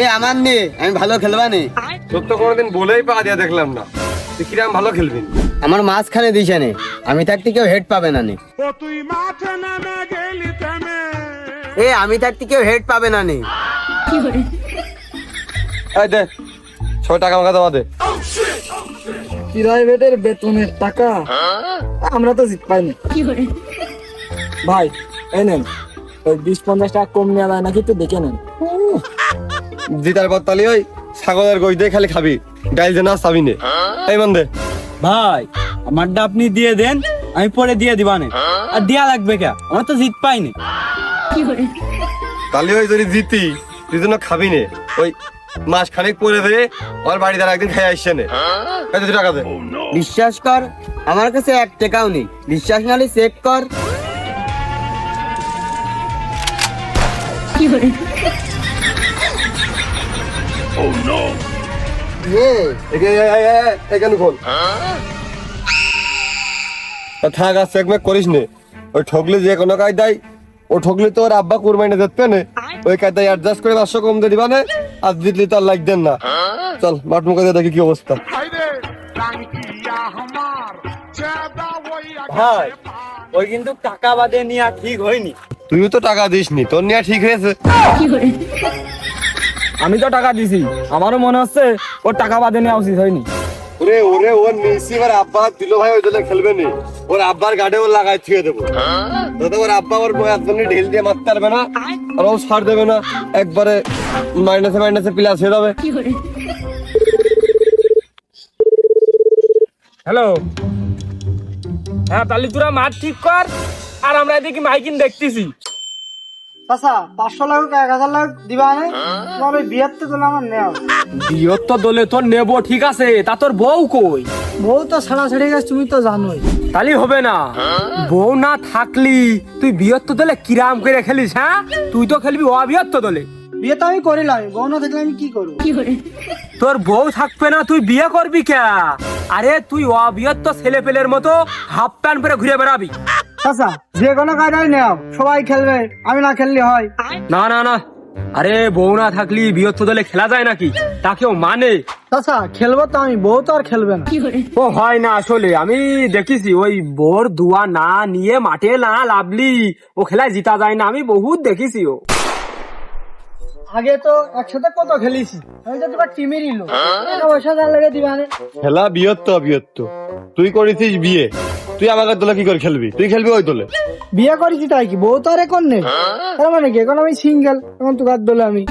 এ আমার নে, আমি ভালো খেলবা নে। তোর তো কোনোদিন বলেই পা দিয়া দেখলাম না, তুই কিরাম ভালো খেলবি। আমার মাঝখানে দিছে নে, আমি থাকতে কেউ হেড পাবে না নে। এ আমি থাকতে কেউ হেড পাবে না নে। এই দে 6 টাকা আমাকে দেওয়া দে। প্রাইভেটের বেতনের টাকা আমরা তো জিত পাইনি ভাই। এই নেন, ওই 20-50 টাকা কম নেওয়া যায় নাকি একটু দেখে নেন। জিতার পর তালি ওই ছাগলের গোশ দিয়ে খালি খাবি, ডাইল যে না চাবি নে। এই মান দে ভাই, আমারটা আপনি দিয়ে দেন, আমি পরে দিয়ে দিবানে। আর দেয়া লাগবে কে, আমরা তো জিত পাইনি। তালি ওই যদি জিতি তুই জন্য খাবি নে। ওই মাস খানিক পরে দে, ওর বাড়ি দ্বারা একদিন খাই আসছে নে। এই 2 টাকা দে। বিশ্বাস কর, আমার কাছে 1 টাকাও নেই। বিশ্বাস না হলে চেক কর। এখানে খোল। থাক আর চেকমেক করিস নে। ওই ঠকলে যে কোনো কায়দায়, ও ঠকলে তো ওর আব্বা কুরবানি দেখবে না, ওই কায়দায় অ্যাডজাস্ট করে 500 কম দিয়ে দিবা না। আর জিতলি তো আর লাইক দেন না। চল মাঠ মুখে দিয়ে দেখি কি অবস্থা। ভাই, ওই কিন্তু টাকা বাদে নিয়ে ঠিক হয়নি। তুইও তো টাকা দিস নি, তোর নিয়ে ঠিক হয়েছে। আমি তো টাকা দিছি, আমারও মনে হচ্ছে ওর টাকা বাদে নেওয়া উচিত হয়নি। ওরে ওরে ওর নিশ্চি ওর আব্বা দিল ভাই, ওই দলে খেলবে নি। ওর আব্বার গাড়ে ওর লাগাই ছুঁয়ে দেবো। দাদা ওর আব্বা ওর একজনই ঢিল দিয়ে মারতে পারবে না, আর ও ছাড় দেবে না, একবারে মাইনাসে প্লাস হয়ে যাবে। হ্যালো, হ্যাঁ তাহলে তোরা মাঠ ঠিক কর, আর আমরা এদিকে মাইকিন দেখতেছি। আচ্ছা 500 লাখ 1000 লাখ দিবা না, তোমার ওই বিয়াতে তো আমার নেও। বিয়ত্ত দলে তোর নেবো ঠিক আছে, তা তোর বউ কই? বউ তো ছাড়াছাড়ি গেছে, তুমি তো জানোই। তাহলে হবে না, বউ না থাকলি তুই বিয়ত্ত দলে কিরাম করে খেলিস? হ্যাঁ, তুই তো খেলবি অবিয়ত্ত দলে। বিয়ে তো আমি করিলাম, বউ না থাকলে আমি কি করবো? তোর বউ থাকবে না, তুই বিয়ে করবি কে? আরে তুই অবিয়ত্ত ছেলে পেলের মতো হাফ প্যান্ট পরে ঘুরে বেড়াবি। আচ্ছা যে কোনো কায়দায় নেও, সবাই খেলবে, আমি না খেললে হয়? না না না, আরে বউ না থাকলি বিয়ত্ত দলে খেলা যায় নাকি? তা কেউ মানে? আচ্ছা খেলবো তো আমি, বউ তো আর খেলবে না। ও হয় না, আসলে আমি দেখেছি ওই বোর দুয়া না নিয়ে মাঠে না লাভলি ও খেলায় জিতা যায় না, আমি বহুত দেখেছি। ও আগে তো একসাথে কত খেলিছি, আমি তো তোমার টিমেরই লোক। টাকা পয়সা যা লেগে দিবা না। খেলা বিয়ত্ত অবিয়ত্ত, তুই করেছিস বিয়ে, তুই আমাকে দলে কি করে খেলবি? তুই খেলবি ওই দলে। বিয়ে করেছি তাই কি, বউ তো আর এখন নেই। তার মানে কি এখন আমি সিঙ্গেল, এখন তো কার দলে আমি।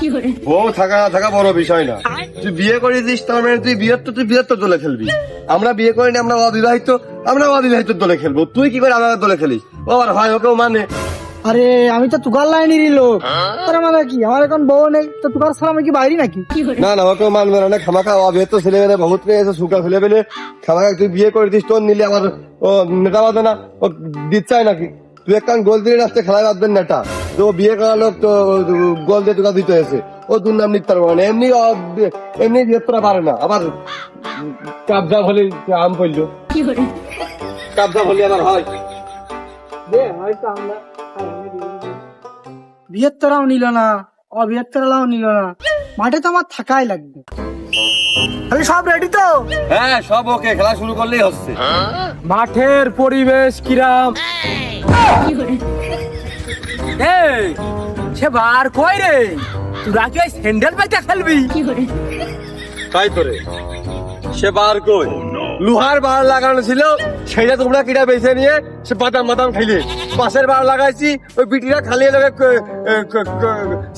বউ থাকা না থাকা বড় বিষয় না, তুই বিয়ে করেছিস তার মানে তুই বিয়ত্ত দলে খেলবি। আমরা বিয়ে করিনি, আমরা অবিবাহিত দলে খেলবো। তুই কি করে আমাদের দলে খেলিস? ও আর হয় ওকেও মানে। আরে আমি তো তুকার লাইনেরই লোক, তার মানে কি আমার এখন বউ নেই, তো তুকার ছাড়া আমি কি বাইরে নাকি? না না, ওকেও মানবে না। খামাখা অবিবাহিত ছেলে মেয়ে বহুত পেয়েছে, সুখা ছেলে পেলে খামাখা তুই বিয়ে করে দিস, তোর নিলে আমার ও নেতা বাঁধে না, ও দিচ্ছে নাকি? তুই এক কারণ গোল দিয়ে রাস্তায় খেলা বাঁধবেন নেতা, তো ও বিয়ে করার লোক তো গোল দিয়ে তোকে দিতে হয়েছে। ও তোর নাম নিতে পারবো না, এমনি বিয়েতরা পারে না। আবার কাবজা হলে আম পড়লো, কাবজা হলে আবার হয়। বৃহত্তরাও নিল না, অবৃহত্তরাও নিল না, মাঠে তো আমার থাকাই লাগবে। আমি সব রেডি তো? হ্যাঁ সব ওকে, খেলা শুরু করলেই হচ্ছে। মাঠের পরিবেশ কিরাম? এই সে বার কই রে, তোরা কি ওই স্যান্ডেল পাইতে খেলবি? তাই তোরে সে বার কই? লোহার বার লাগানো ছিল, সেটা তোমরা কিটা বেছে নিয়ে সে বাদাম খাইলে। পাশের বার লাগাইছি, ওই বিটিরা খালি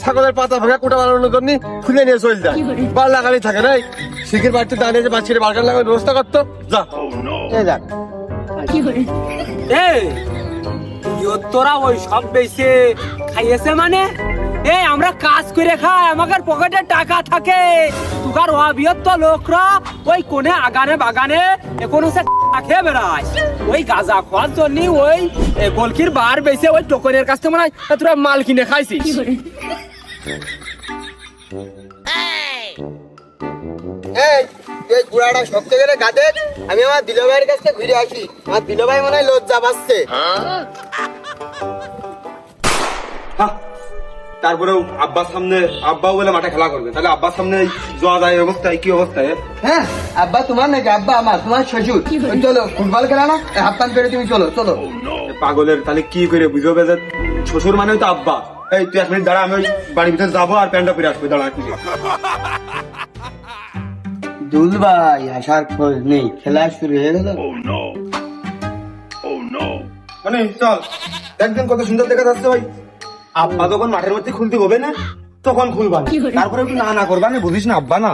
ছাগলের পাতা ভাঙা কোটা বানানোর জন্য খুলে নিয়ে চলে যায়। বার লাগানি থাকে নাই, শিখের বাড়িতে দাঁড়িয়ে যে বাচ্চারা বারকার লাগানোর ব্যবস্থা করতো। যা যাক, এই তোরা ওই সব বেশি খাইয়েছে মানে? এই আমরা কাজ করে খাই, আমাদের পকেটে টাকা থাকে। তুকার অবিয়ত্ত লোকরা ওই কোনে আগানে বাগানে এখন হচ্ছে খেয়ে বেড়ায়, ওই গাঁজা খাওয়ার জন্য ওই গোলকির বার বেশি ওই টোকনের কাছ থেকে মনে হয় তোরা মাল কিনে খাইছিস। এই গুড়াটা শক্ত করে গাদে, আমি আমার দিলো ভাইয়ের কাছে ঘুরে আসি। আমার দিলো ভাই মনে হয় লজ্জা পাচ্ছে। তারপরেও আব্বার সামনে আব্বাও বলে মাঠে খেলা করবে, তাহলে আব্বার সামনে যাওয়া যায় এই অবস্থায়, কি অবস্থায়? হ্যাঁ, আব্বা তোমার নাকি? আব্বা আমার, তোমার শ্বশুর। ওই চলো ফুটবল খেলা না, হাফ প্যান্ট পরে তুমি চলো চলো। পাগলের, তাহলে কি করে বুঝবে যে শ্বশুর মানে তো আব্বা? এই তুই 1 মিনিট দাঁড়া, আমি ওই বাড়ির ভিতরে যাবো আর প্যান্টটা পরে আসবো, দাঁড়া একটু। দুল ভাই আসার খোঁজ নেই, খেলা শুরু হয়ে গেল। মানে চল, দেখবেন কত সুন্দর দেখা যাচ্ছে ভাই। আব্বা যখন মাঠের মধ্যে খুলতে হবে না তখন খুলবা না, তারপরে একটু না করবা না, বুঝিস না আব্বা না।